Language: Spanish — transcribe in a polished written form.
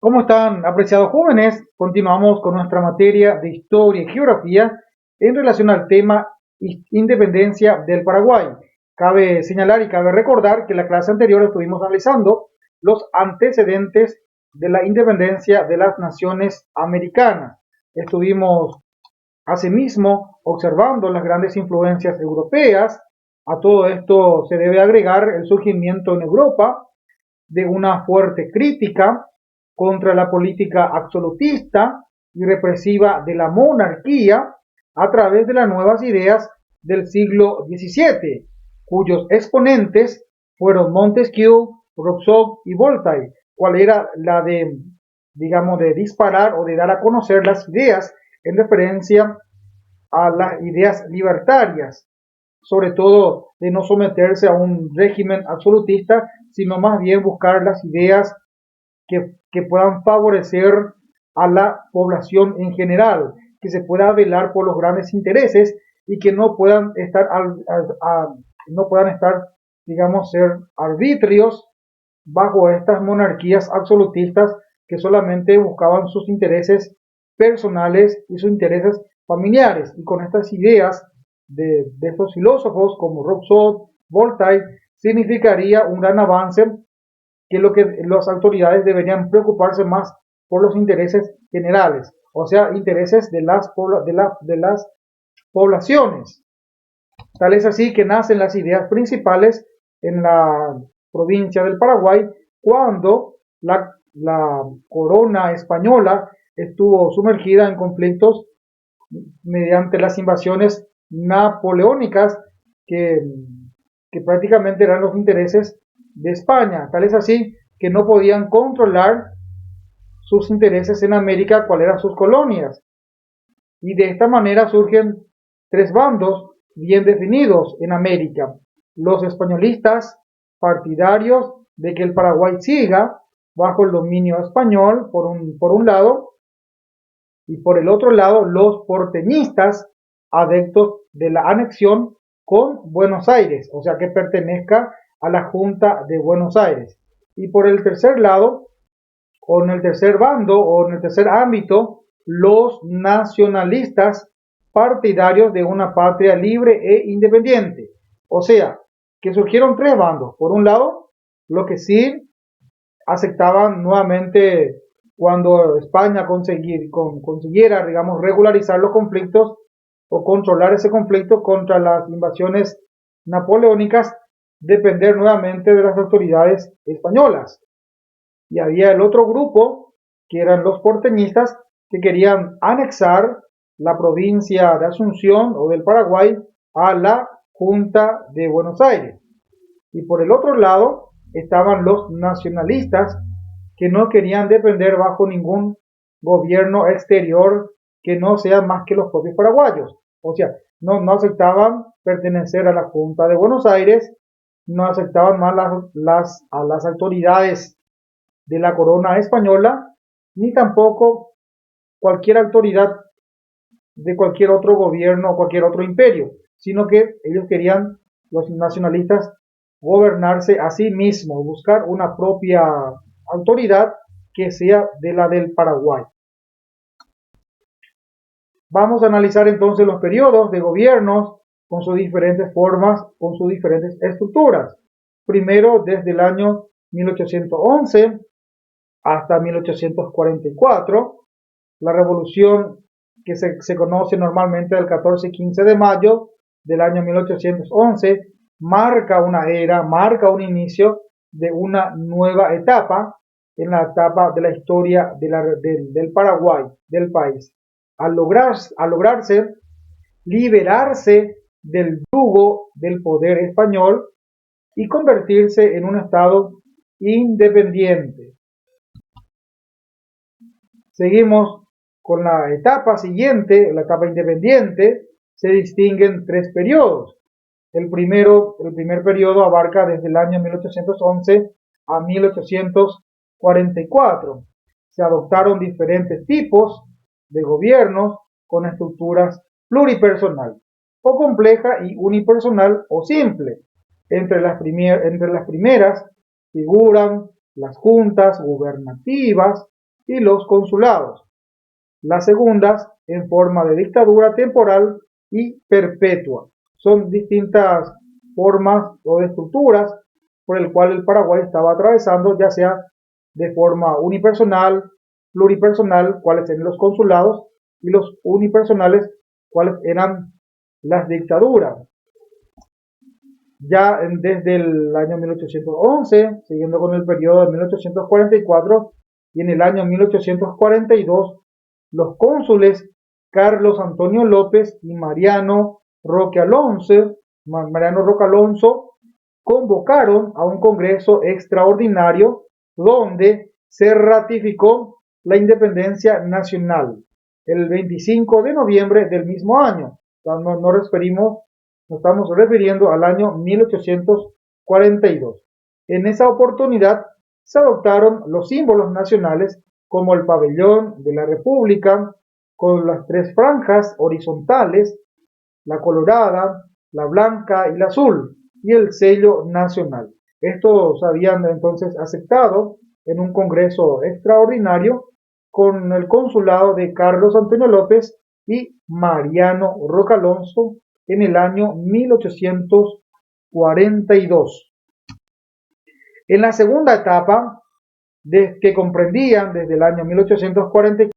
¿Cómo están, apreciados jóvenes? Continuamos con nuestra materia de historia y geografía en relación al tema independencia del Paraguay. Cabe señalar y cabe recordar que en la clase anterior estuvimos analizando los antecedentes de la independencia de las naciones americanas. Estuvimos asimismo observando las grandes influencias europeas. A todo esto se debe agregar el surgimiento en Europa de una fuerte crítica contra la política absolutista y represiva de la monarquía a través de las nuevas ideas del siglo XVII, cuyos exponentes fueron Montesquieu, Rousseau y Voltaire. ¿Cuál era la de, digamos, de disparar o de dar a conocer las ideas en referencia a las ideas libertarias, sobre todo de no someterse a un régimen absolutista, sino más bien buscar las ideas que puedan favorecer a la población en general, que se pueda velar por los grandes intereses y que no puedan estar, no puedan estar, digamos, ser arbitrios bajo estas monarquías absolutistas que solamente buscaban sus intereses personales y sus intereses familiares. Y con estas ideas de estos filósofos como Rousseau, Voltaire, significaría un gran avance, que lo que las autoridades deberían preocuparse más por los intereses generales, o sea, intereses de las poblaciones. Tal es así que nacen las ideas principales en la provincia del Paraguay cuando la corona española estuvo sumergida en conflictos mediante las invasiones napoleónicas que, que prácticamente eran los intereses de España. Tal es así que no podían controlar sus intereses en América, cuáles eran sus colonias. Y de esta manera surgen tres bandos bien definidos en América. Los españolistas, partidarios de que el Paraguay siga bajo el dominio español, por un lado, y por el otro lado, los porteñistas, adeptos de la anexión con Buenos Aires, o sea, que pertenezca a la Junta de Buenos Aires. Y por el tercer lado, o en el tercer bando, o en el tercer ámbito, los nacionalistas partidarios de una patria libre e independiente. O sea, que surgieron tres bandos. Por un lado, los que sí aceptaban nuevamente cuando España consiguiera, digamos, regularizar los conflictos o controlar ese conflicto contra las invasiones napoleónicas, depender nuevamente de las autoridades españolas. Y había el otro grupo, que eran los porteñistas, que querían anexar la provincia de Asunción o del Paraguay a la Junta de Buenos Aires. Y por el otro lado estaban los nacionalistas, que no querían depender bajo ningún gobierno exterior que no sea más que los propios paraguayos. O sea, no aceptaban pertenecer a la Junta de Buenos Aires, no aceptaban más a las autoridades de la corona española, ni tampoco cualquier autoridad de cualquier otro gobierno o cualquier otro imperio, sino que ellos querían, los nacionalistas, gobernarse a sí mismos, buscar una propia autoridad que sea de la del Paraguay. Vamos a analizar entonces los periodos de gobiernos con sus diferentes formas, con sus diferentes estructuras. Primero, desde el año 1811 hasta 1844, la revolución que se conoce normalmente del 14 y 15 de mayo del año 1811 marca una era, marca un inicio de una nueva etapa en la etapa de la historia del Paraguay, del país. Al lograrse liberarse del yugo del poder español y convertirse en un estado independiente. Seguimos con la etapa siguiente, la etapa independiente. Se distinguen tres periodos. El primer periodo abarca desde el año 1811 a 1844. Se adoptaron diferentes tipos de gobiernos con estructuras pluripersonal, o compleja y unipersonal o simple. Entre las primeras figuran las juntas gubernativas, y los consulados. Las segundas en forma de dictadura temporal y perpetua. Son distintas formas o estructuras por el cual el Paraguay estaba atravesando, ya sea de forma unipersonal, pluripersonal, cuáles eran los consulados, y los unipersonales, cuáles eran las dictaduras. Ya desde el año 1811, siguiendo con el periodo de 1844, y en el año 1842, los cónsules Carlos Antonio López y Mariano Roque Alonso convocaron a un congreso extraordinario donde se ratificó la independencia nacional el 25 de noviembre del mismo año. Nos estamos refiriendo al año 1842. En esa oportunidad se adoptaron los símbolos nacionales como el pabellón de la República, con las tres franjas horizontales, la colorada, la blanca y la azul, y el sello nacional. Estos se habían entonces aceptado en un congreso extraordinario con el consulado de Carlos Antonio López y Mariano Roca Alonso en el año 1842. En la segunda etapa, que comprendían desde el año 1844